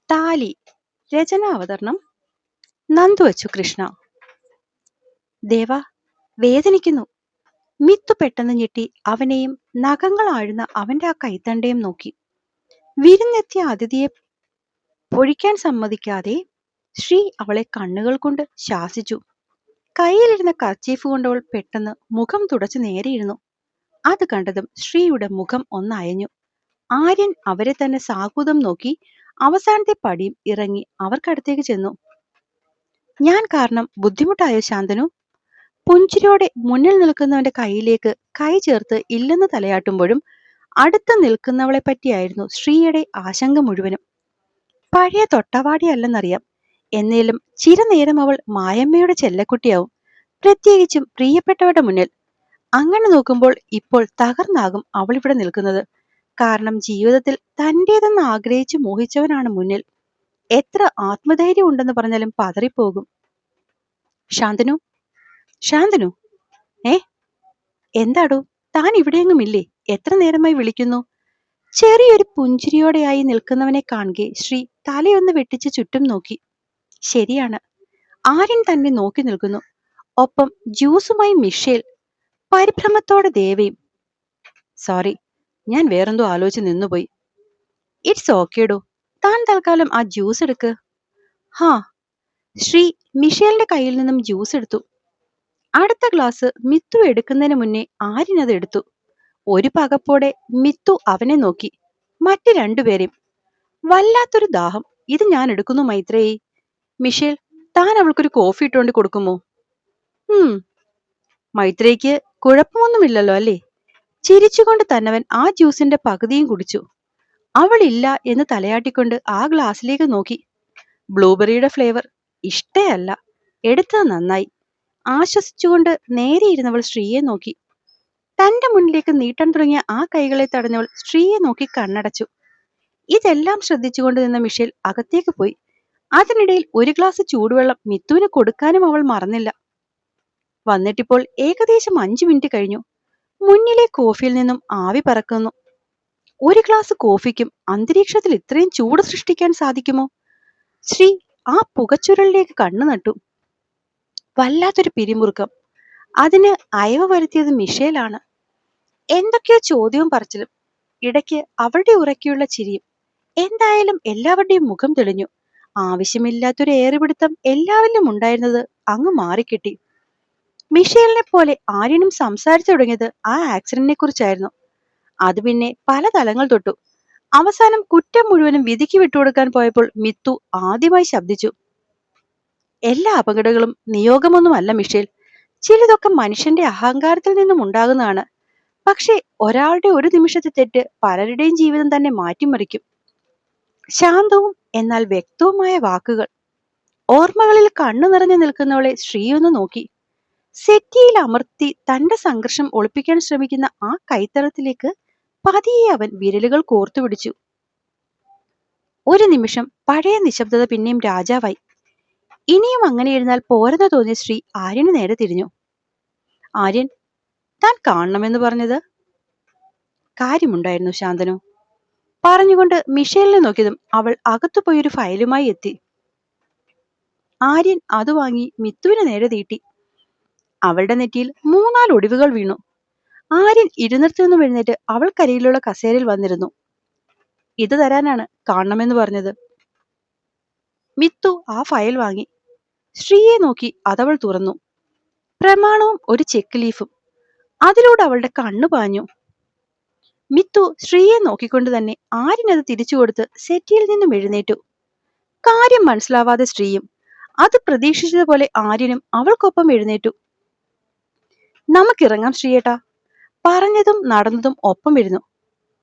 താലി. രചനാവതരണം നന്ദുവച്ചു കൃഷ്ണ. ദേവാ, വേദനിക്കുന്നു. മിത്തു പെട്ടെന്ന് ഞെട്ടി അവനെയും നഖങ്ങൾ ആഴുന്ന അവന്റെ ആ കൈത്തണ്ടയും നോക്കി. വിരുന്നെത്തിയ അതിഥിയെ പൊഴിക്കാൻ സമ്മതിക്കാതെ ശ്രീ അവളെ കണ്ണുകൾ കൊണ്ട് ശാസിച്ചു. കയ്യിലിരുന്ന കർച്ചീഫ് കൊണ്ടവൾ പെട്ടെന്ന് മുഖം തുടച്ചു നേരെയിരുന്നു. അത് കണ്ടതും ശ്രീയുടെ മുഖം ഒന്നയഞ്ഞു. ആര്യൻ അവരെ തന്നെ സാഹൂതം നോക്കി അവസാനത്തെ പടിയും ഇറങ്ങി അവർക്കടുത്തേക്ക് ചെന്നു. ഞാൻ കാരണം ബുദ്ധിമുട്ടായോ ശാന്തനു? പുഞ്ചിരിയോടെ മുന്നിൽ നിൽക്കുന്നവന്റെ കൈയിലേക്ക് കൈ ചേർത്ത് ഇല്ലെന്ന് തലയാട്ടുമ്പോഴും അടുത്ത് നിൽക്കുന്നവളെ പറ്റിയായിരുന്നു ശ്രീയുടെ ആശങ്ക മുഴുവനും. പഴയ തൊട്ടവാടിയല്ലെന്നറിയാം, എന്നേലും ചിരനേരം അവൾ മായമ്മയുടെ ചെല്ലക്കുട്ടിയാവും, പ്രത്യേകിച്ചും പ്രിയപ്പെട്ടവരുടെ മുന്നിൽ. അങ്ങനെ നോക്കുമ്പോൾ ഇപ്പോൾ തകർന്നാകും അവൾ ഇവിടെ നിൽക്കുന്നത്. കാരണം ജീവിതത്തിൽ തന്റേതെന്ന് ആഗ്രഹിച്ചു മോഹിച്ചവനാണ് മുന്നിൽ. എത്ര ആത്മധൈര്യം ഉണ്ടെന്ന് പറഞ്ഞാലും പതറിപ്പോകും. ശാന്തനു, ശാന്തനു, എന്താടോ, താൻ ഇവിടെയെങ്ങും ഇല്ലേ? എത്ര നേരമായി വിളിക്കുന്നു? ചെറിയൊരു പുഞ്ചിരിയോടെയായി നിൽക്കുന്നവനെ കാണുകെ ശ്രീ തലയൊന്ന് വെട്ടിച്ച് ചുറ്റും നോക്കി. ശരിയാണ്, ആര്യൻ തന്നെ നോക്കി നിൽക്കുന്നു. ഒപ്പം ജ്യൂസുമായി മിഷേൽ, പരിഭ്രമത്തോടെ ദേവയും. സോറി, ഞാൻ വേറെന്തോ ആലോചിച്ച് നിന്നുപോയി. ഇറ്റ്സ് ഓക്കേടോ, താൻ തൽക്കാലം ആ ജ്യൂസ് എടുക്ക്. ഹാ. ശ്രീ മിഷേലിന്റെ കയ്യിൽ നിന്നും ജ്യൂസ് എടുത്തു. അടുത്ത ഗ്ലാസ് മിത്തു എടുക്കുന്നതിന് മുന്നേ ആര്യൻ അത് എടുത്തു. ഒരു പകപ്പോടെ മിത്തു അവനെ നോക്കി, മറ്റു രണ്ടുപേരെയും. വല്ലാത്തൊരു ദാഹം, ഇത് ഞാൻ എടുക്കുന്നു മൈത്രേയി. മിഷേൽ, താൻ അവൾക്കൊരു കോഫി ഇട്ടുകൊണ്ട് കൊടുക്കുമോ? മൈത്രേയ്ക്ക് കുഴപ്പമൊന്നുമില്ലല്ലോ അല്ലേ? ചിരിച്ചുകൊണ്ട് തന്നവൻ ആ ജ്യൂസിന്റെ പകുതിയും കുടിച്ചു. അവളില്ല എന്ന് തലയാട്ടിക്കൊണ്ട് ആ ഗ്ലാസ്സിലേക്ക് നോക്കി. ബ്ലൂബെറിയുടെ ഫ്ലേവർ ഇഷ്ടയല്ല, എടുത്തത് നന്നായി. ആശ്വസിച്ചുകൊണ്ട് നേരെ ഇരുന്നവൾ ശ്രീയെ നോക്കി. തന്റെ മുന്നിലേക്ക് നീട്ടാൻ തുടങ്ങിയ ആ കൈകളെ തടഞ്ഞവൾ ശ്രീയെ നോക്കി കണ്ണടച്ചു. ഇതെല്ലാം ശ്രദ്ധിച്ചുകൊണ്ട് നിന്ന മിഷേൽ അകത്തേക്ക് പോയി. അതിനിടയിൽ ഒരു ഗ്ലാസ് ചൂടുവെള്ളം മിത്തുവിന് കൊടുക്കാനും അവൾ മറന്നില്ല. വന്നിട്ടിപ്പോൾ ഏകദേശം 5 മിനിറ്റ് കഴിഞ്ഞു. മുന്നിലെ കോഫിയിൽ നിന്നും ആവി പറക്കുന്നു. ഒരു ഗ്ലാസ് കോഫിക്കും അന്തരീക്ഷത്തിൽ ഇത്രയും ചൂട് സൃഷ്ടിക്കാൻ സാധിക്കുമോ? ശ്രീ ആ പുകച്ചുരലിലേക്ക് കണ്ണു നട്ടു. വല്ലാത്തൊരു പിരിമുറുക്കം. അതിന് അയവ് വരുത്തിയത് മിഷേലാണ്. എന്തൊക്കെയോ ചോദ്യവും പറച്ചിലും, ഇടയ്ക്ക് അവളുടെ ഉറക്കെയുള്ള ചിരിയും. എന്തായാലും എല്ലാവരുടെയും മുഖം തെളിഞ്ഞു. ആവശ്യമില്ലാത്തൊരു ഏറിപിടുത്തം എല്ലാവരിലും ഉണ്ടായിരുന്നത് അങ്ങ് മാറിക്കിട്ടി. മിഷേലിനെ പോലെ ആര്യനും സംസാരിച്ചു തുടങ്ങിയത് ആ ആക്സിഡന്റിനെ കുറിച്ചായിരുന്നു. അത് പിന്നെ പല തലങ്ങൾ തൊട്ടു. അവസാനം കുറ്റം മുഴുവനും വിധിക്ക് വിട്ടുകൊടുക്കാൻ പോയപ്പോൾ മിത്തു ആദ്യമായി ശബ്ദിച്ചു. എല്ലാ അപകടങ്ങളും നിയോഗമൊന്നുമല്ല മിഷേൽ. ചിലതൊക്കെ മനുഷ്യന്റെ അഹങ്കാരത്തിൽ നിന്നും ഉണ്ടാകുന്നതാണ്. പക്ഷെ ഒരാളുടെ ഒരു നിമിഷത്തെ തെറ്റ് പലരുടെയും ജീവിതം തന്നെ മാറ്റിമറിക്കും. ശാന്തവും എന്നാൽ വ്യക്തവുമായ വാക്കുകൾ. ഓർമ്മകളിൽ കണ്ണു നിറഞ്ഞു നിൽക്കുന്നവളെ ശ്രീയൊന്ന് നോക്കി. സെറ്റിയിൽ അമർത്തി തന്റെ സംഘർഷം ഒളിപ്പിക്കാൻ ശ്രമിക്കുന്ന ആ കൈത്തറത്തിലേക്ക് പതിയെ അവൻ വിരലുകൾ കോർത്തുപിടിച്ചു. ഒരു നിമിഷം പഴയ നിശബ്ദത പിന്നെയും രാജാവായി. ഇനിയും അങ്ങനെ ഇരുന്നാൽ പോരെന്ന് തോന്നിയ ശ്രീ ആര്യന് നേരെ തിരിഞ്ഞു. ആര്യൻ, താൻ കാണണമെന്ന് പറഞ്ഞത്? കാര്യമുണ്ടായിരുന്നു ശാന്തനു. പറഞ്ഞുകൊണ്ട് മിഷേലിനെ നോക്കിയതും അവൾ അകത്തുപോയൊരു ഫയലുമായി എത്തി. ആര്യൻ അത് വാങ്ങി മിത്തുവിന് നേരെ തീട്ടി. അവളുടെ നെറ്റിയിൽ 3-4 ഒടിവുകൾ വീണു. ആര്യൻ ഇരുന്നിടത്തു നിന്നും എഴുന്നേറ്റ് അവൾക്കരികിലുള്ള കസേരയിൽ വന്നിരുന്നു. ഇത് തരാനാണ് കാണണമെന്ന് പറഞ്ഞത്. മിത്തു ആ ഫയൽ വാങ്ങി. ശ്രീയെ നോക്കി അതവൾ തുറന്നു. പ്രമാണവും ഒരു ചെക്ക് ലീഫും. അതിലൂടെ അവളുടെ കണ്ണു പാഞ്ഞു. മിത്തു ശ്രീയെ നോക്കിക്കൊണ്ട് തന്നെ ആര്യൻ അത് തിരിച്ചു കൊടുത്ത് സെറ്റിയിൽ നിന്നും എഴുന്നേറ്റു. കാര്യം മനസ്സിലാവാതെ ശ്രീയും, അത് പ്രതീക്ഷിച്ചതുപോലെ ആര്യനും അവൾക്കൊപ്പം എഴുന്നേറ്റു. നമുക്കിറങ്ങാം ശ്രീയേട്ടാ. പറഞ്ഞതും നടന്നതും ഒപ്പം ഇരുന്നു.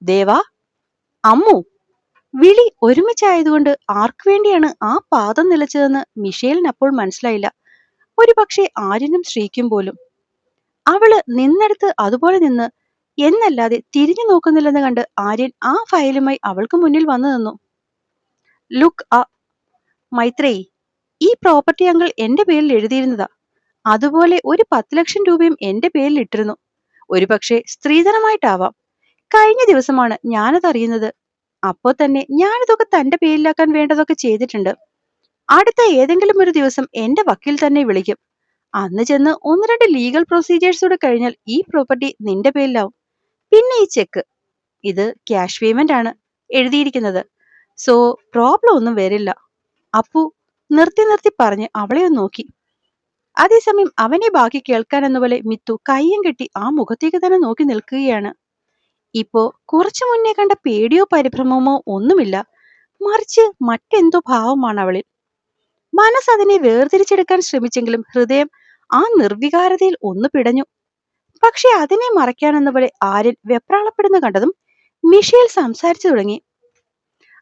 ദേവാ, അമ്മു. വിളി ഒരുമിച്ചായതുകൊണ്ട് ആർക്കു വേണ്ടിയാണ് ആ പാദം നിലച്ചതെന്ന് മിഷേലിന് അപ്പോൾ മനസ്സിലായില്ല. ഒരുപക്ഷെ ആര്യനും ശ്രീക്കും പോലും. അവള് നിന്നെടുത്ത് അതുപോലെ നിന്ന് എന്നല്ലാതെ തിരിഞ്ഞു നോക്കുന്നില്ലെന്ന് കണ്ട് ആര്യൻ ആ ഫയലുമായി അവൾക്ക് മുന്നിൽ വന്നു നിന്നു. ലുക്ക് മൈത്രേയി, ഈ പ്രോപ്പർട്ടി അങ്കിൾ എന്റെ പേരിൽ എഴുതിയിരുന്നതാ. അതുപോലെ ഒരു 10 ലക്ഷം രൂപയും എന്റെ പേരിൽ ഇട്ടിരുന്നു. ഒരുപക്ഷെ സ്ത്രീധനമായിട്ടാവാം. കഴിഞ്ഞ ദിവസമാണ് ഞാനത് അറിയുന്നത്. അപ്പോ തന്നെ ഞാനിതൊക്കെ തന്റെ പേരിലാക്കാൻ വേണ്ടതൊക്കെ ചെയ്തിട്ടുണ്ട്. അടുത്ത ഏതെങ്കിലും ഒരു ദിവസം എന്റെ വക്കീൽ തന്നെ വിളിക്കും. അന്ന് ചെന്ന് ഒന്ന് രണ്ട് ലീഗൽ പ്രൊസീജിയേഴ്സ് കൂടെ കഴിഞ്ഞാൽ ഈ പ്രോപ്പർട്ടി നിന്റെ പേരിലാവും. പിന്നെ ഈ ചെക്ക്, ഇത് ക്യാഷ് പേയ്മെന്റ് ആണ് എഴുതിയിരിക്കുന്നത്. സോ പ്രോബ്ലം ഒന്നും വരില്ല. അപ്പു നിർത്തി നിർത്തി പറഞ്ഞ് അവളെ ഒന്ന് നോക്കി. അതേസമയം അവനെ ബാക്കി കേൾക്കാനെന്ന പോലെ മിത്തു കയ്യും കെട്ടി ആ മുഖത്തേക്ക് തന്നെ നോക്കി നിൽക്കുകയാണ്. ഇപ്പോ കുറച്ചു മുന്നേ കണ്ട പേടിയോ പരിഭ്രമമോ ഒന്നുമില്ല, മറിച്ച് മറ്റെന്തോ ഭാവമാണ് അവളിൽ. മനസ്സതിനെ വേർതിരിച്ചെടുക്കാൻ ശ്രമിച്ചെങ്കിലും ഹൃദയം ആ നിർവികാരതയിൽ ഒന്ന് പിടഞ്ഞു. പക്ഷെ അതിനെ മറയ്ക്കാനെന്ന പോലെ ആര്യൻ വെപ്രാളപ്പെടുന്ന കണ്ടതും മിഷേൽ സംസാരിച്ചു തുടങ്ങി.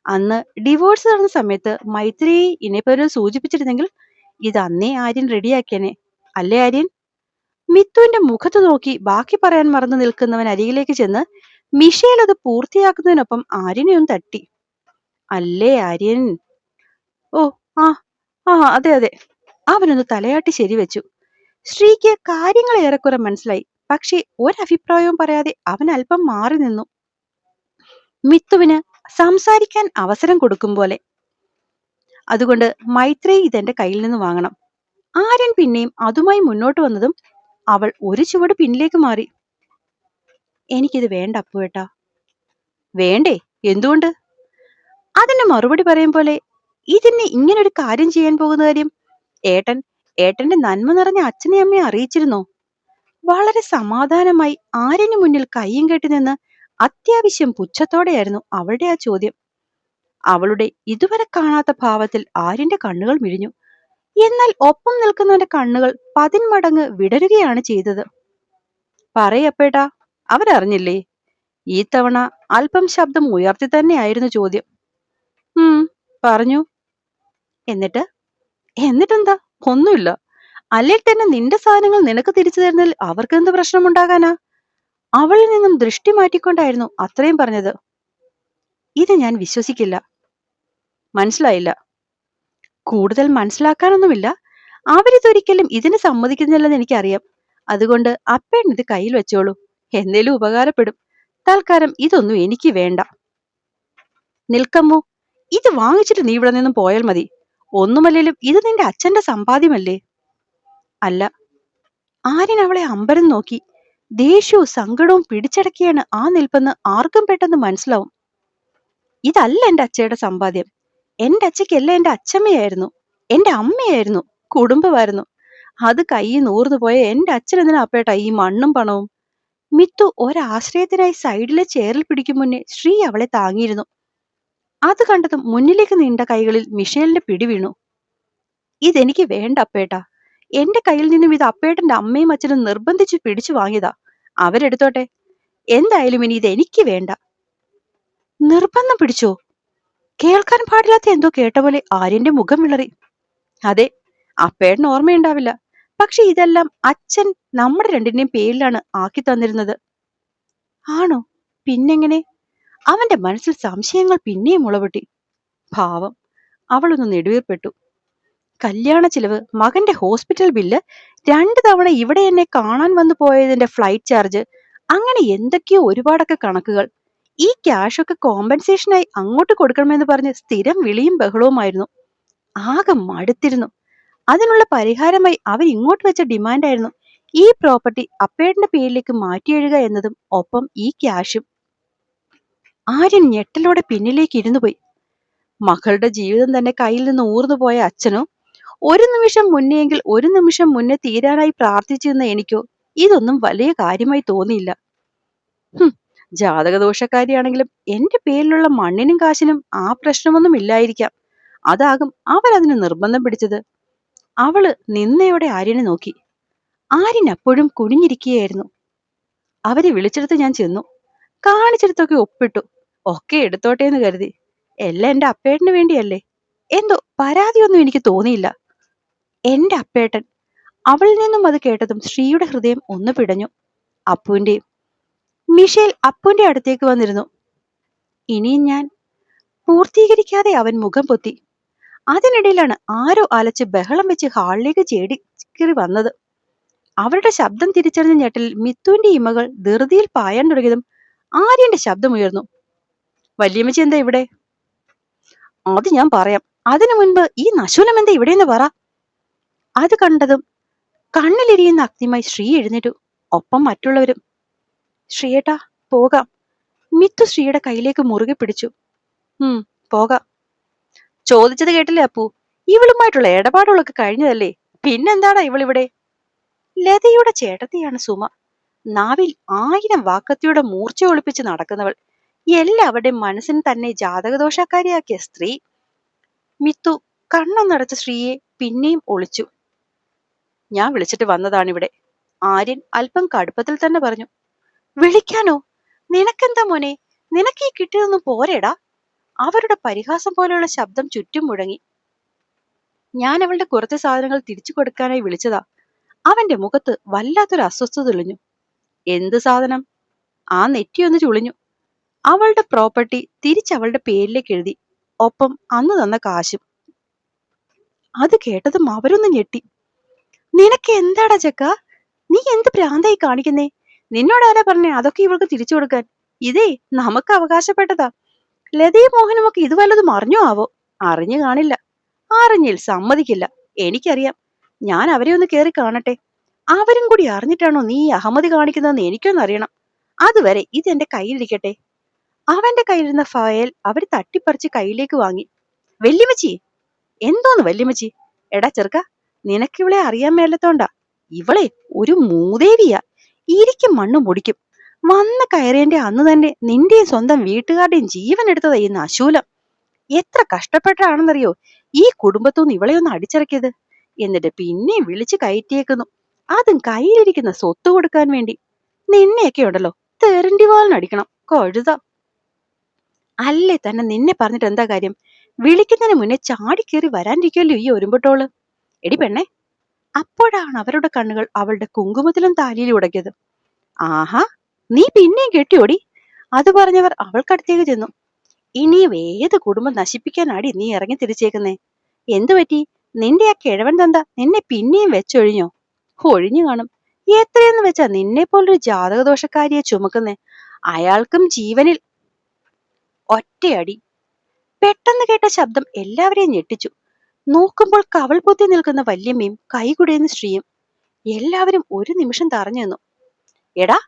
അന്ന് ഡിവോഴ്സ് നടന്ന സമയത്ത് മൈത്രിയെ ഇനിപ്പോ സൂചിപ്പിച്ചിരുന്നെങ്കിൽ ഇത് അന്നേ ആര്യൻ റെഡിയാക്കിയനെ. അല്ലേ ആര്യൻ? മിത്തുവിന്റെ മുഖത്ത് നോക്കി ബാക്കി പറയാൻ മറന്നു നിൽക്കുന്നവൻ അരികിലേക്ക് ചെന്ന് മിഷേൽ അത് പൂർത്തിയാക്കുന്നതിനൊപ്പം ആര്യനെ ഒന്ന് തട്ടി. അല്ലേ ആര്യൻ? ഓ, ആ ആ അതെ അതെ. അവനൊന്ന് തലയാട്ടി ശരിവെച്ചു. ശ്രീക്ക് കാര്യങ്ങൾ ഏറെക്കുറെ മനസ്സിലായി. പക്ഷെ ഒരഭിപ്രായവും പറയാതെ അവൻ അല്പം മാറി നിന്നു, മിത്തുവിന് സംസാരിക്കാൻ അവസരം കൊടുക്കും പോലെ. അതുകൊണ്ട് മൈത്രേയി ഇതെന്റെ കയ്യിൽ നിന്ന് വാങ്ങണം. ആര്യൻ പിന്നെയും അതുമായി മുന്നോട്ട് വന്നതും അവൾ ഒരു ചുവട് പിന്നിലേക്ക് മാറി. എനിക്കിത് വേണ്ട അപ്പുവേട്ടാ. വേണ്ടേ? എന്തുകൊണ്ട്? അതിന് മറുപടി പറയും പോലെ, ഇതിന് ഇങ്ങനൊരു കാര്യം ചെയ്യാൻ പോകുന്ന കാര്യം ഏട്ടന്റെ നന്മ നിറഞ്ഞ അച്ഛനെ അമ്മയെ അറിയിച്ചിരുന്നോ? വളരെ സമാധാനമായി ആര്യന് മുന്നിൽ കയ്യും കെട്ടി നിന്ന് അത്യാവശ്യം പുച്ഛത്തോടെയായിരുന്നു അവളുടെ ആ ചോദ്യം. അവളുടെ ഇതുവരെ കാണാത്ത ഭാവത്തിൽ ആര്യന്റെ കണ്ണുകൾ മിഴിഞ്ഞു. എന്നാൽ ഒപ്പം നിൽക്കുന്നവന്റെ കണ്ണുകൾ പതിന്മടങ്ങ് വിടരുകയാണ് ചെയ്തത്. പറയപ്പേട്ടാ, അവരറിഞ്ഞില്ലേ? ഈ തവണ അല്പം ശബ്ദം ഉയർത്തി തന്നെയായിരുന്നു ചോദ്യം. പറഞ്ഞു. എന്നിട്ടെന്താ? ഒന്നുമില്ല. അല്ലെങ്കിൽ തന്നെ നിന്റെ സാധനങ്ങൾ നിനക്ക് തിരിച്ചു തരുന്നതിൽ അവർക്ക് എന്ത് പ്രശ്നമുണ്ടാകാനാ? അവളിൽ നിന്നും ദൃഷ്ടി മാറ്റിക്കൊണ്ടായിരുന്നു അത്രയും പറഞ്ഞത്. ഇത് ഞാൻ വിശ്വസിക്കില്ല. മനസ്സിലായില്ല? കൂടുതൽ മനസ്സിലാക്കാനൊന്നുമില്ല. അവരിതൊരിക്കലും ഇതിന് സമ്മതിക്കുന്നില്ലെന്ന് എനിക്കറിയാം. അതുകൊണ്ട് അപ്പേട്ടൻ ഇത് കയ്യിൽ വെച്ചോളൂ. എന്തേലും ഉപകാരപ്പെടും. തൽക്കാലം ഇതൊന്നും എനിക്ക് വേണ്ട. നിൽക്കമ്മോ, ഇത് വാങ്ങിച്ചിട്ട് നീ ഇവിടെ നിന്നും പോയാൽ മതി. ഒന്നുമല്ലേലും ഇത് നിന്റെ അച്ഛന്റെ സമ്പാദ്യമല്ലേ? അല്ല. ആര്യൻ അവളെ അമ്പരം നോക്കി. ദേഷ്യവും സങ്കടവും പിടിച്ചടക്കിയാണ് ആ നിൽപ്പെന്ന് ആർക്കും പെട്ടെന്ന് മനസ്സിലാവും. ഇതല്ല എന്റെ അച്ഛയുടെ സമ്പാദ്യം. എന്റെ അച്ഛയ്ക്കല്ല എന്റെ അച്ഛമ്മയായിരുന്നു, എന്റെ അമ്മയായിരുന്നു, കുടുംബമായിരുന്നു. അത് കയ്യിൽ നൂർന്നു പോയ എന്റെ അച്ഛൻ എന്തിനാ അപ്പേട്ട ഈ മണ്ണും പണവും? മിത്തു ഒരാശ്രയത്തിനായി സൈഡിലെ ചെയറിൽ പിടിക്കും മുന്നേ ശ്രീ അവളെ താങ്ങിയിരുന്നു. അത് കണ്ടതും മുന്നിലേക്ക് നീണ്ട കൈകളിൽ മിഷേലിന്റെ പിടി വീണു. ഇതെനിക്ക് വേണ്ട അപ്പേട്ട. എന്റെ കയ്യിൽ നിന്നും ഇത് അപ്പേട്ടന്റെ അമ്മയും അച്ഛനും നിർബന്ധിച്ച് പിടിച്ചു വാങ്ങിയതാ. അവരെടുത്തോട്ടെ. എന്തായാലും ഇനി ഇത് എനിക്ക് വേണ്ട. നിർബന്ധം പിടിച്ചോ? കേൾക്കാൻ പാടില്ലാത്ത എന്തോ കേട്ട പോലെ ആര്യന്റെ മുഖം വിളറി. അതെ, അപ്പേട്ടന് ഓർമ്മയുണ്ടാവില്ല. പക്ഷെ ഇതെല്ലാം അച്ഛൻ നമ്മുടെ രണ്ടിന്റെയും പേരിലാണ് ആക്കി തന്നിരുന്നത്. ആണോ? പിന്നെങ്ങനെ? അവന്റെ മനസ്സിൽ സംശയങ്ങൾ പിന്നെയും മുളപൊട്ടി. ഭാവം, അവളൊന്ന് നെടുവീർപ്പെട്ടു. കല്യാണ ചിലവ്, മകന്റെ ഹോസ്പിറ്റൽ ബില്ല്, 2 തവണ ഇവിടെ എന്നെ കാണാൻ വന്നു പോയതിന്റെ ഫ്ലൈറ്റ് ചാർജ്, അങ്ങനെ എന്തൊക്കെയോ ഒരുപാടൊക്കെ കണക്കുകൾ. ഈ ക്യാഷൊക്കെ കോമ്പൻസേഷനായി അങ്ങോട്ട് കൊടുക്കണമെന്ന് പറഞ്ഞ് സ്ഥിരം വിളിയും ബഹളവുമായിരുന്നു. ആകെ മടുത്തിരുന്നു. അതിനുള്ള പരിഹാരമായി അവർ ഇങ്ങോട്ട് വെച്ച ഡിമാൻഡായിരുന്നു ഈ പ്രോപ്പർട്ടി അപ്പേട്ടന്റെ പേരിലേക്ക് മാറ്റിയെഴുക എന്നതും ഒപ്പം ഈ ക്യാഷും. ആര്യൻ ഞെട്ടലോടെ പിന്നിലേക്ക് ഇരുന്നു പോയി. മകളുടെ ജീവിതം തന്നെ കയ്യിൽ നിന്ന് ഊർന്നു പോയ അച്ഛനോ, ഒരു നിമിഷം മുന്നെയെങ്കിൽ ഒരു നിമിഷം മുന്നേ തീരാനായി പ്രാർത്ഥിച്ചിരുന്ന എനിക്കോ ഇതൊന്നും വലിയ കാര്യമായി തോന്നിയില്ല. ജാതകദോഷക്കാരിയാണെങ്കിലും എന്റെ പേരിലുള്ള മണ്ണിനും കാശിനും ആ പ്രശ്നമൊന്നും ഇല്ലായിരിക്കാം. അതാകും അവരതിന് നിർബന്ധം പിടിച്ചത്. അവള് നിന്നയോടെ ആര്യനെ നോക്കി. ആര്യൻ അപ്പോഴും കുനിഞ്ഞിരിക്കുകയായിരുന്നു. അവരെ വിളിച്ചെടുത്ത് ഞാൻ ചെന്നു. കാണിച്ചെടുത്തൊക്കെ ഒപ്പിട്ടു. ഒക്കെ എടുത്തോട്ടെ എന്ന് കരുതി. എല്ലാം എന്റെ അപ്പേട്ടന് വേണ്ടിയല്ലേ. എന്തോ പരാതിയൊന്നും എനിക്ക് തോന്നിയില്ല. എന്റെ അപ്പേട്ടൻ. അവളിൽ നിന്നും അത് കേട്ടതും ശ്രീയുടെ ഹൃദയം ഒന്ന് പിടഞ്ഞു. അപ്പുവിന്റെയും. മിഷേൽ അപ്പുവിന്റെ അടുത്തേക്ക് വന്നിരുന്നു. ഇനിയും ഞാൻ പൂർത്തീകരിക്കാതെ അവൻ മുഖം പൊത്തി. അതിനിടയിലാണ് ആരോ അലച്ച് ബഹളം വെച്ച് ഹാളിലേക്ക് ചേടിക്കേറി വന്നത്. അവരുടെ ശബ്ദം തിരിച്ചറിഞ്ഞ ഞെട്ടലിൽ മിത്തുവിന്റെ ഇമകൾ ധൃതിയിൽ പായാൻ തുടങ്ങിയതും ആര്യന്റെ ശബ്ദമുയർന്നു. വല്യമ്മച്ചി എന്താ ഇവിടെ? അത് ഞാൻ പറയാം. അതിനു മുൻപ് ഈ നശൂലം എന്താ ഇവിടെയെന്ന് പറ. അത് കണ്ടതും കണ്ണിലെരിയുന്ന അഗ്നിയുമായി ശ്രീ എഴുന്നേറ്റു. ഒപ്പം മറ്റുള്ളവരും. ശ്രീയേട്ടാ, പോകാം. മിത്തു ശ്രീയുടെ കയ്യിലേക്ക് മുറുകെ പിടിച്ചു. പോകാം. ചോദിച്ചത് കേട്ടില്ലേ അപ്പു? ഇവളുമായിട്ടുള്ള ഇടപാടുകളൊക്കെ കഴിഞ്ഞതല്ലേ, പിന്നെന്താടാ ഇവളിവിടെ? ലതയുടെ ചേട്ടത്തിയാണ് സുമ. നാവിൽ 1000 വാക്കത്തിയുടെ മൂർച്ച ഒളിപ്പിച്ച് നടക്കുന്നവൾ. എല്ലാവരുടെയും മനസ്സിന് തന്നെ ജാതകദോഷക്കാരിയാക്കിയ സ്ത്രീ. മിത്തു കണ്ണൊന്നടച്ച ശ്രീയെ പിന്നെയും ഒളിച്ചു. ഞാൻ വിളിച്ചിട്ട് വന്നതാണിവിടെ. ആര്യൻ അല്പം കടുപ്പത്തിൽ തന്നെ പറഞ്ഞു. വിളിക്കാനോ? നിനക്കെന്താ മോനെ, നിനക്ക് ഈ കിട്ടിയതൊന്നും പോരേടാ. അവരുടെ പരിഹാസം പോലെയുള്ള ശബ്ദം ചുറ്റും മുഴങ്ങി. ഞാൻ അവളുടെ കുറച്ച് സാധനങ്ങൾ തിരിച്ചു കൊടുക്കാനായി വിളിച്ചതാ. അവന്റെ മുഖത്ത് വല്ലാത്തൊരു അസ്വസ്ഥത തെളിഞ്ഞു. എന്ത് സാധനം? ആ നെറ്റിയൊന്ന് ചുളിഞ്ഞു. അവളുടെ പ്രോപ്പർട്ടി തിരിച്ചവളുടെ പേരിലേക്ക് എഴുതി, ഒപ്പം അന്ന് തന്ന കാശും. അത് കേട്ടതും അവരൊന്ന് ഞെട്ടി. നിനക്ക് എന്താടാ ചെക്ക? നീ എന്ത് ഭ്രാന്തായി കാണിക്കുന്നേ? നിന്നോടാരാ പറഞ്ഞേ അതൊക്കെ ഇവൾക്ക് തിരിച്ചു കൊടുക്കാൻ? ഇതേ നമുക്ക് അവകാശപ്പെട്ടതാ. ലതയും മോഹനും ഒക്കെ ഇത് വല്ലതും അറിഞ്ഞോ ആവോ? അറിഞ്ഞു കാണില്ല. അറിഞ്ഞിൽ സമ്മതിക്കില്ല. എനിക്കറിയാം. ഞാൻ അവരെ ഒന്ന് കേറി കാണട്ടെ. അവരും കൂടി അറിഞ്ഞിട്ടാണോ നീ അഹമ്മതി കാണിക്കുന്നതെന്ന് എനിക്കൊന്നറിയണം. അതുവരെ ഇതെന്റെ കയ്യിലിരിക്കട്ടെ. അവന്റെ കയ്യിലിരുന്ന ഫയൽ അവർ തട്ടിപ്പറിച്ച് കയ്യിലേക്ക് വാങ്ങി. വല്യമ്മച്ചി! എന്തോന്ന് വല്യമ്മച്ചി? എടാ ചെറുക്ക, നിനക്കിവളെ അറിയാൻ മേലത്തോണ്ടാ. ഇവളെ ഒരു മൂദേവിയാ. ഇരിക്കും മണ്ണും പൊടിക്കും. വന്ന് കയറിയന്റെ അന്ന് തന്നെ നിന്റെയും സ്വന്തം വീട്ടുകാരുടെയും ജീവൻ എടുത്തതാ ഈ നശൂലം. എത്ര കഷ്ടപ്പെട്ടാണെന്നറിയോ ഈ കുടുംബത്തുനിന്ന് ഇവളെ ഒന്ന് അടിച്ചിറക്കിയത്. എന്നിട്ട് പിന്നെ വിളിച്ചു കയറ്റിയേക്കുന്നു, അതും കയ്യിലിരിക്കുന്ന സ്വത്ത് കൊടുക്കാൻ വേണ്ടി. നിന്നെയൊക്കെ ഉണ്ടല്ലോ തെരണ്ടിവാളിനടിക്കണം, കഴുത. അല്ലേ തന്നെ നിന്നെ പറഞ്ഞിട്ട് എന്താ കാര്യം? വിളിക്കുന്നതിന് മുന്നേ ചാടിക്കേറി വരാനിരിക്കുമല്ലോ ഈ ഒരുമ്പട്ടോള്. എടി പെണ്ണെ! അപ്പോഴാണ് അവരുടെ കണ്ണുകൾ അവളുടെ കുങ്കുമത്തിലും താലിയിലും ഉടക്കിയത്. ആഹാ, നീ പിന്നെയും കെട്ടിയോടി? അത് പറഞ്ഞവർ അവൾക്കടുത്തേക്ക് ചെന്നു. ഇനിയും ഏത് കുടുംബം നശിപ്പിക്കാനാടി നീ ഇറങ്ങി തിരിച്ചേക്കുന്നേ? എന്തു പറ്റി? നിന്റെ ആ കിഴവൻ തന്ത നിന്നെ പിന്നെയും വെച്ചൊഴിഞ്ഞോ? ഒഴിഞ്ഞു കാണും. എത്രയെന്ന് വെച്ചാ നിന്നെ പോലൊരു ജാതകദോഷക്കാരിയെ ചുമക്കുന്നേ. അയാൾക്കും ജീവനിൽ. ഒറ്റയടി. പെട്ടെന്ന് കേട്ട ശബ്ദം എല്ലാവരെയും ഞെട്ടിച്ചു. നോക്കുമ്പോൾ കവൾ പൊത്തി നിൽക്കുന്ന വല്യമ്മയും കൈകുടയുന്ന ശ്രീയും. എല്ലാവരും ഒരു നിമിഷം തറഞ്ഞു നിന്നു. എടാ,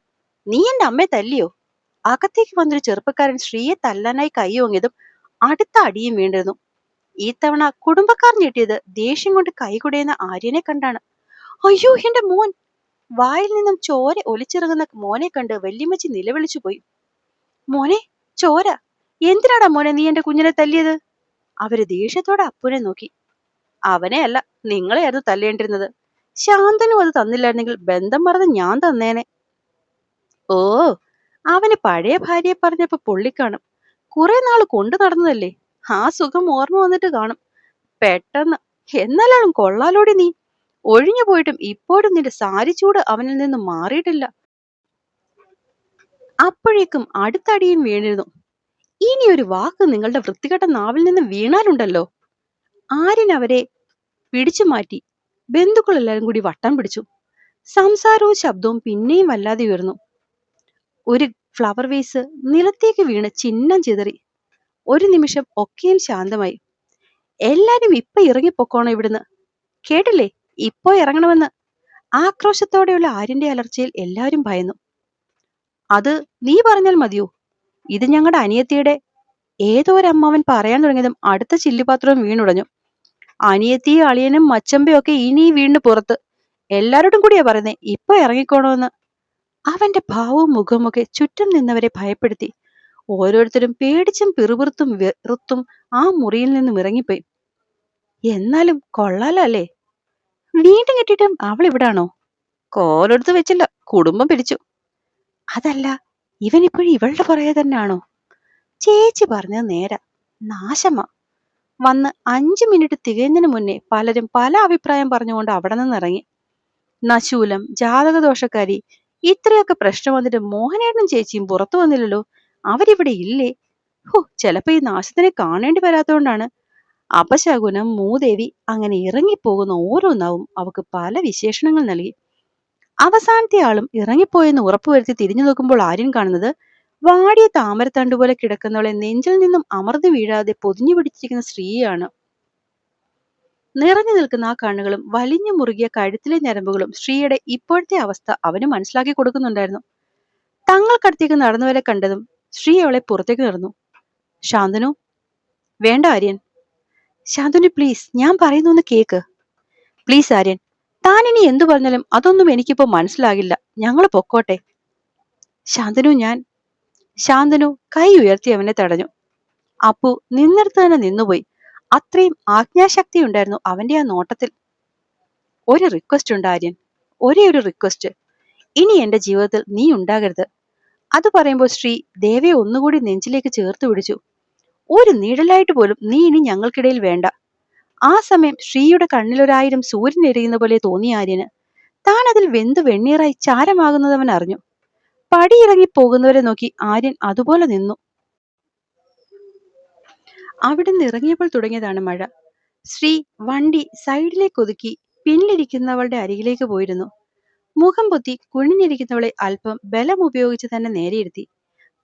നീ എന്റെ അമ്മയെ തല്ലിയോ? അകത്തേക്ക് വന്നൊരു ചെറുപ്പക്കാരൻ ശ്രീയെ തല്ലാനായി കൈ ഓങ്ങിയതും അടുത്ത അടിയും വീണ്ടിരുന്നു. ഈ തവണ കുടുംബക്കാർ ഞെട്ടിയത് ദേഷ്യം കൊണ്ട് കൈകുടയുന്ന ആര്യനെ കണ്ടാണ്. അയ്യോ, എന്റെ മോൻ! വായിൽ നിന്നും ചോര ഒലിച്ചിറങ്ങുന്ന മോനെ കണ്ട് വല്യമ്മച്ചി നിലവിളിച്ചു പോയി. മോനെ, ചോര! എന്തിനാടാ മോനെ നീ എന്റെ കുഞ്ഞിനെ തല്ലിയത്? അവര് ദേഷ്യത്തോടെ അപ്പുനെ നോക്കി. അവനെ അല്ല, നിങ്ങളെയായിരുന്നു തല്ലേണ്ടിരുന്നത്. ശാന്തനും അത് തന്നില്ലായിരുന്നെങ്കിൽ ബന്ധം മറന്ന് ഞാൻ തന്നേനെ. ഓ, അവന് പഴയ ഭാര്യയെ പറഞ്ഞപ്പോ പൊള്ളിക്കാണും. കുറെ നാള് കൊണ്ടു നടന്നതല്ലേ, ആ സുഖം ഓർമ്മ വന്നിട്ട് കാണും. പെട്ടെന്ന്. എന്നാലും കൊള്ളാലോടി നീ. ഒഴിഞ്ഞു പോയിട്ടും ഇപ്പോഴും നിന്റെ സാരിച്ചൂട് അവനിൽ നിന്നും മാറിയിട്ടില്ല. അപ്പോഴേക്കും അടുത്തടിയും വീണിരുന്നു. ഇനി ഒരു വാക്ക് നിങ്ങളുടെ വൃത്തികെട്ട നാവിൽ നിന്ന് വീണാലുണ്ടല്ലോ. ആര്യൻ അവരെ പിടിച്ചു മാറ്റി. ബന്ധുക്കൾ എല്ലാരും കൂടി വട്ടം പിടിച്ചു. സംസാരവും ശബ്ദവും പിന്നെയും വല്ലാതെ ഉയർന്നു. ഒരു ഫ്ലവർ വേസ് നിലത്തേക്ക് വീണ് ചിഹ്നം ചിതറി. ഒരു നിമിഷം ഒക്കെയും ശാന്തമായി. എല്ലാരും ഇപ്പൊ ഇറങ്ങിപ്പൊക്കോണം ഇവിടുന്ന്. കേട്ടില്ലേ? ഇപ്പോ ഇറങ്ങണമെന്ന്. ആക്രോശത്തോടെയുള്ള ആര്യന്റെ അലർച്ചയിൽ എല്ലാവരും ഭയന്നു. അത് നീ പറഞ്ഞാൽ മതിയോ? ഇത് ഞങ്ങളുടെ അനിയത്തിയുടെ. ഏതോ ഒരമ്മാവൻ പറയാൻ തുടങ്ങിയതും അടുത്ത ചില്ലുപാത്രവും വീണുടഞ്ഞു. അനിയത്തിയും അളിയനും മച്ചമ്പയും ഒക്കെ ഇനി വീണ് പുറത്ത്. എല്ലാരോടും കൂടിയാ പറയുന്നേ ഇപ്പൊ ഇറങ്ങിക്കോണോന്ന്. അവന്റെ ഭാവവും മുഖമൊക്കെ ചുറ്റും നിന്നവരെ ഭയപ്പെടുത്തി. ഓരോരുത്തരും പേടിച്ചും പിറുപിറുത്തും വെറുത്തും ആ മുറിയിൽ നിന്നും ഇറങ്ങിപ്പോയി. എന്നാലും കൊള്ളാലല്ലേ. വീണ്ടും കെട്ടിയിട്ടും അവൾ ഇവിടാണോ? കോലെടുത്ത് വെച്ചില്ല, കുടുംബം പിരിച്ചു. അതല്ല, ഇവൻ ഇപ്പോഴും ഇവളുടെ പുറകെ തന്നെയാണോ? ചേച്ചി പറഞ്ഞത് നേരാ, നാശമാ. വന്ന് 5 മിനിറ്റ് തികയുന്നതിന് മുന്നേ പലരും പല അഭിപ്രായം പറഞ്ഞുകൊണ്ട് അവിടെ നിന്ന് ഇറങ്ങി. നശൂലം, ജാതകദോഷക്കാരി, ഇത്രയൊക്കെ പ്രശ്നം വന്നിട്ട് മോഹനേട്ടനും ചേച്ചിയും പുറത്തു വന്നില്ലല്ലോ. അവരിവിടെ ഇല്ലേ? ചിലപ്പോ ഈ നാശത്തിനെ കാണേണ്ടി വരാത്തതുകൊണ്ടാണ്. അപശകുനം, മൂദേവി, അങ്ങനെ ഇറങ്ങിപ്പോകുന്ന ഓരോ നാവും അവക്ക് പല വിശേഷണങ്ങൾ നൽകി. അവസാനത്തെ ആളും ഇറങ്ങിപ്പോയെന്ന് ഉറപ്പുവരുത്തി തിരിഞ്ഞു നോക്കുമ്പോൾ ആര്യൻ കാണുന്നത് വാടിയ താമരത്തണ്ട് പോലെ കിടക്കുന്നവളെ നെഞ്ചിൽ നിന്നും അമർന്നു വീഴാതെ പൊതിഞ്ഞു പിടിച്ചിരിക്കുന്ന സ്ത്രീയാണ്. നിറഞ്ഞു നിൽക്കുന്ന ആ കണ്ണുകളും വലിഞ്ഞു മുറുകിയ കഴുത്തിലെ ഞരമ്പുകളും ശ്രീയുടെ ഇപ്പോഴത്തെ അവസ്ഥ അവന് മനസ്സിലാക്കി കൊടുക്കുന്നുണ്ടായിരുന്നു. തങ്ങൾക്കടുത്തേക്ക് നടന്നവരെ കണ്ടതും ശ്രീ അവളെ പുറത്തേക്ക് നടന്നു. ശാന്തനു, വേണ്ട ആര്യൻ. ശാന്തനു പ്ലീസ്, ഞാൻ പറയുന്നു ഒന്ന് കേക്ക്. പ്ലീസ് ആര്യൻ, താൻ ഇനി എന്തു പറഞ്ഞാലും അതൊന്നും എനിക്കിപ്പോ മനസ്സിലാകില്ല. ഞങ്ങൾ പൊക്കോട്ടെ. ശാന്തനു ഞാൻ. ശാന്തനു കൈ ഉയർത്തി അവനെ തടഞ്ഞു. അപ്പു നിന്നിടത്ത് തന്നെ നിന്നുപോയി. അത്രയും ആജ്ഞാശക്തി ഉണ്ടായിരുന്നു അവന്റെ ആ നോട്ടത്തിൽ. ഒരു റിക്വസ്റ്റ് ഉണ്ട് ആര്യൻ, ഒരേ ഒരു റിക്വസ്റ്റ്. ഇനി എന്റെ ജീവിതത്തിൽ നീ ഉണ്ടാകരുത്. അത് പറയുമ്പോൾ ശ്രീ ദേവയെ ഒന്നുകൂടി നെഞ്ചിലേക്ക് ചേർത്ത് പിടിച്ചു. ഒരു നിഴലായിട്ട് പോലും നീ ഇനി ഞങ്ങൾക്കിടയിൽ വേണ്ട. ആ സമയം ശ്രീയുടെ കണ്ണിലൊരായിരം സൂര്യൻ എരിയുന്ന പോലെ തോന്നിയ ആര്യന് താൻ അതിൽ വെന്തു വെണ്ണീറായി ചാരമാകുന്നത് അവൻ അറിഞ്ഞു. പടിയിറങ്ങി പോകുന്നവരെ നോക്കി ആര്യൻ അതുപോലെ നിന്നു. അവിടുന്ന് ഇറങ്ങിയപ്പോൾ തുടങ്ങിയതാണ് മഴ. ശ്രീ വണ്ടി സൈഡിലേക്ക് ഒതുക്കി പിന്നിലിരിക്കുന്നവളുടെ അരികിലേക്ക് പോയിരുന്നു. മുഖം പൊത്തി കുനിഞ്ഞിരിക്കുന്നവളെ അല്പം ബലം ഉപയോഗിച്ച് തന്നെ നേരെയിരുത്തി.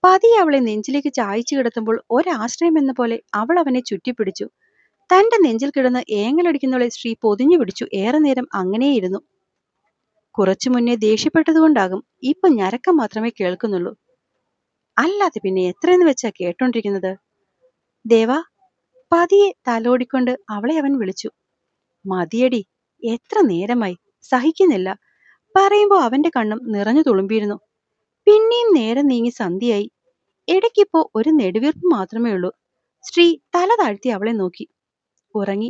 പതിയെ അവളെ നെഞ്ചിലേക്ക് ചായച്ചു കിടത്തുമ്പോൾ ഒരാശ്രയം എന്ന പോലെ അവൾ അവനെ ചുറ്റിപ്പിടിച്ചു. തന്റെ നെഞ്ചിൽ കിടന്ന് ഏങ്ങലടിക്കുന്നവളെ ശ്രീ പൊതിഞ്ഞു പിടിച്ചു ഏറെ നേരം അങ്ങനെയിരുന്നു. കുറച്ചു മുന്നേ ദേഷ്യപ്പെട്ടതുകൊണ്ടാകും ഇപ്പൊ ഞരക്കം മാത്രമേ കേൾക്കുന്നുള്ളൂ. അല്ലാതെ പിന്നെ എത്രയെന്ന് വെച്ചാ കേട്ടോണ്ടിരിക്കുന്നത്. ദേവാ, പതിയെ തലോടിക്കൊണ്ട് അവളെ അവൻ വിളിച്ചു. മതിയടി, എത്ര നേരമായി, സഹിക്കുന്നില്ല. പറയുമ്പോ അവന്റെ കണ്ണും നിറഞ്ഞു തുളുമ്പിയിരുന്നു. പിന്നെയും നേരം നീങ്ങി സന്ധ്യയായി. ഇടയ്ക്കിപ്പോ ഒരു നെടുവീർപ്പ് മാത്രമേ ഉള്ളൂ. ശ്രീ തല താഴ്ത്തി അവളെ നോക്കി. ഉറങ്ങി.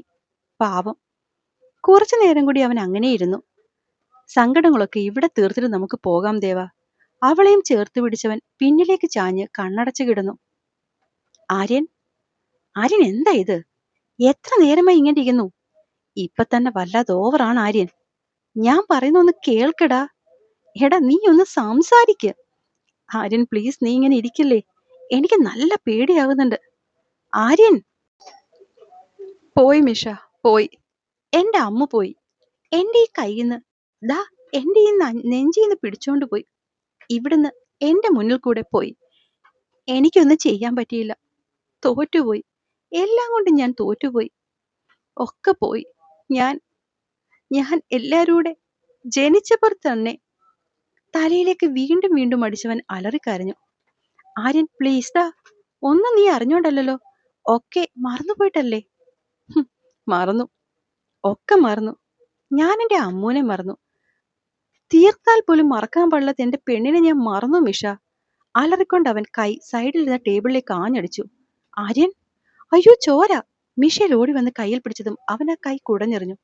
പാവം. കുറച്ചു നേരം കൂടി അവൻ അങ്ങനെയിരുന്നു. സങ്കടങ്ങളൊക്കെ ഇവിടെ തീർത്തിട്ട് നമുക്ക് പോകാം ദേവാ. അവളെയും ചേർത്ത് പിടിച്ചവൻ പിന്നിലേക്ക് ചാഞ്ഞ് കണ്ണടച്ചു കിടന്നു. ആര്യൻ, ആര്യൻ എന്താ ഇത്? എത്ര നേരമായി ഇങ്ങനെ ഇരിക്കുന്നു? ഇപ്പൊ തന്നെ വല്ലാതെ ഓവറാണ് ആര്യൻ. ഞാൻ പറയുന്ന ഒന്ന് കേൾക്കടാ. എടാ നീ ഒന്ന് സംസാരിക്ക്. ആര്യൻ പ്ലീസ്, നീ ഇങ്ങനെ ഇരിക്കില്ലേ? എനിക്ക് നല്ല പേടിയാകുന്നുണ്ട്. ആര്യൻ. പോയി മിഷ, പോയി. എന്റെ അമ്മ പോയി. എന്റെ ഈ കയ്യിന്ന്, ദാ എന്റെ ഈ നെഞ്ചിന്ന് പിടിച്ചോണ്ട് പോയി. ഇവിടുന്ന് എന്റെ മുന്നിൽ കൂടെ പോയി. എനിക്കൊന്നും ചെയ്യാൻ പറ്റിയില്ല. തോറ്റുപോയി. എല്ലാം കൊണ്ടും ഞാൻ തോറ്റുപോയി. ഒക്കെ പോയി. ഞാൻ ഞാൻ എല്ലാരൂടെ ജനിച്ചപ്പോൾ തന്നെ. തലയിലേക്ക് വീണ്ടും വീണ്ടും അടിച്ചവൻ അലറിക്കരഞ്ഞു. ആര്യൻ പ്ലീസ് ദാ, ഒന്നും നീ അറിഞ്ഞോണ്ടല്ലോ. ഒക്കെ മറന്നുപോയിട്ടല്ലേ? മറന്നു, ഒക്കെ മറന്നു. ഞാൻ എന്റെ അമ്മൂനെ മറന്നു. തീർത്താൽ പോലും മറക്കാൻ പാടില്ലാത്ത എന്റെ പെണ്ണിനെ ഞാൻ മറന്നു മിഷ. അലറിക്കൊണ്ട് അവൻ കൈ സൈഡിലിരുന്ന ടേബിളിലേക്ക് ആഞ്ഞടിച്ചു. ആര്യൻ, അയ്യോ ചോര. മിഷേൽ ഓടി വന്ന് കയ്യിൽ പിടിച്ചതും അവൻ ആ കൈ കുടഞ്ഞെറിഞ്ഞു.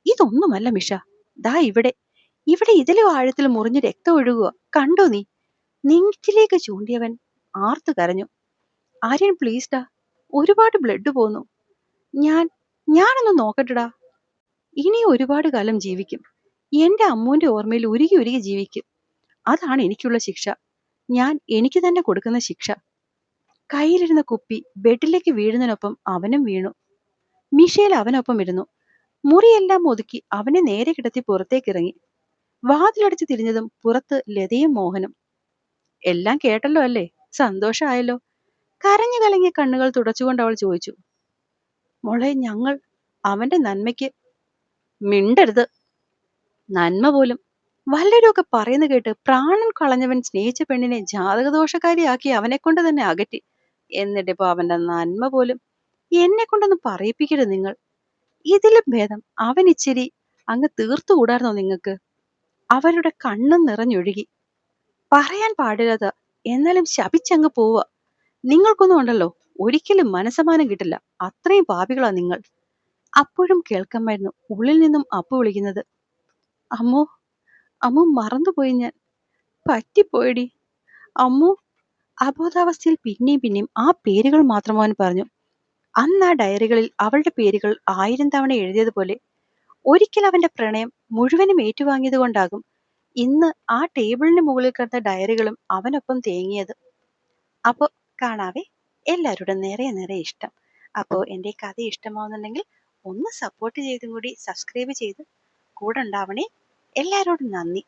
ഇതൊന്നുമല്ല മിഷ. ദാ ഇവിടെ, ഇവിടെ ഇതിലും ആഴത്തിൽ മുറിഞ്ഞ് രക്തം ഒഴുകുക. കണ്ടോ നീ? നെഞ്ചിലേക്ക് ചൂണ്ടിയവൻ ആർത്തു കരഞ്ഞു. ആര്യൻ പ്ലീസ് ഡാ, ഒരുപാട് ബ്ലഡ് പോന്നു. ഞാനൊന്ന് നോക്കട്ടെടാ. ഇനി ഒരുപാട് കാലം ജീവിക്കും. എന്റെ അമ്മൂന്റെ ഓർമ്മയിൽ ഉരുകി ഉരുകി ജീവിക്കും. അതാണ് എനിക്കുള്ള ശിക്ഷ. ഞാൻ എനിക്ക് തന്നെ കൊടുക്കുന്ന ശിക്ഷ. കയ്യിലിരുന്ന കുപ്പി ബെഡിലേക്ക് വീഴുന്നതിനൊപ്പം അവനും വീണു. മിഷേൽ അവനൊപ്പം ഇരുന്നു. മുറിയെല്ലാം ഒതുക്കി അവനെ നേരെ കിടത്തി പുറത്തേക്കിറങ്ങി. വാതിലടച്ച് തിരിഞ്ഞതും പുറത്ത് ലതയും മോഹനും. എല്ലാം കേട്ടല്ലോ അല്ലേ? സന്തോഷമായല്ലോ? കരഞ്ഞു കലങ്ങിയ കണ്ണുകൾ തുടച്ചുകൊണ്ട് അവൾ ചോദിച്ചു. മോളെ, ഞങ്ങൾ അവന്റെ നന്മയ്ക്ക്. മിണ്ടരുത്. നന്മ പോലും വല്ലരുമൊക്കെ പറയുന്ന കേട്ട് പ്രാണൻ കളഞ്ഞവൻ സ്നേഹിച്ച പെണ്ണിനെ ജാതകദോഷക്കാരിയാക്കി അവനെ കൊണ്ട് തന്നെ അകറ്റി. എന്നിട്ടിപ്പോ അവന്റെ നന്മ പോലും. എന്നെ കൊണ്ടൊന്നും പറയിപ്പിക്കരുത് നിങ്ങൾ. ഇതിലും ഭേദം അവൻ ഇച്ചിരി അങ്ങ് തീർത്തുകൂടാർന്നോ നിങ്ങൾക്ക്? അവരുടെ കണ്ണും നിറഞ്ഞൊഴുകി. പറയാൻ പാടില്ലാത്ത, എന്നാലും ശപിച്ചങ്ങ് പോവുക. നിങ്ങൾക്കൊന്നും ഉണ്ടല്ലോ, ഒരിക്കലും മനസമാനം കിട്ടില്ല. അത്രയും പാപികളാ നിങ്ങൾ. അപ്പോഴും കേൾക്കാമായിരുന്നു ഉള്ളിൽ നിന്നും അപ്പു വിളിക്കുന്നത്. അമ്മോ, അമ്മു മറന്നുപോയി ഞാൻ. പറ്റിപ്പോയടി അമ്മു. അബോധാവസ്ഥയിൽ പിന്നെയും പിന്നെയും ആ പേരുകൾ മാത്രം അവൻ പറഞ്ഞു. അന്ന് ആ ഡയറികളിൽ അവളുടെ പേരുകൾ 1000 തവണ എഴുതിയതുപോലെ. ഒരിക്കൽ അവന്റെ പ്രണയം മുഴുവനും ഏറ്റുവാങ്ങിയത് കൊണ്ടാകും ഇന്ന് ആ ടേബിളിന് മുകളിൽ കിടന്ന ഡയറികളും അവനൊപ്പം തേങ്ങിയത്. അപ്പോൾ കാണാവേ. എല്ലാവരോടും നിറയെ നിറയെ ഇഷ്ടം. അപ്പോൾ എൻ്റെ കഥ ഇഷ്ടമാവുന്നുണ്ടെങ്കിൽ ഒന്ന് സപ്പോർട്ട് ചെയ്തും കൂടി സബ്സ്ക്രൈബ് ചെയ്ത് കൂടെ ഉണ്ടാവണേ. എല്ലാവരോടും നന്ദി.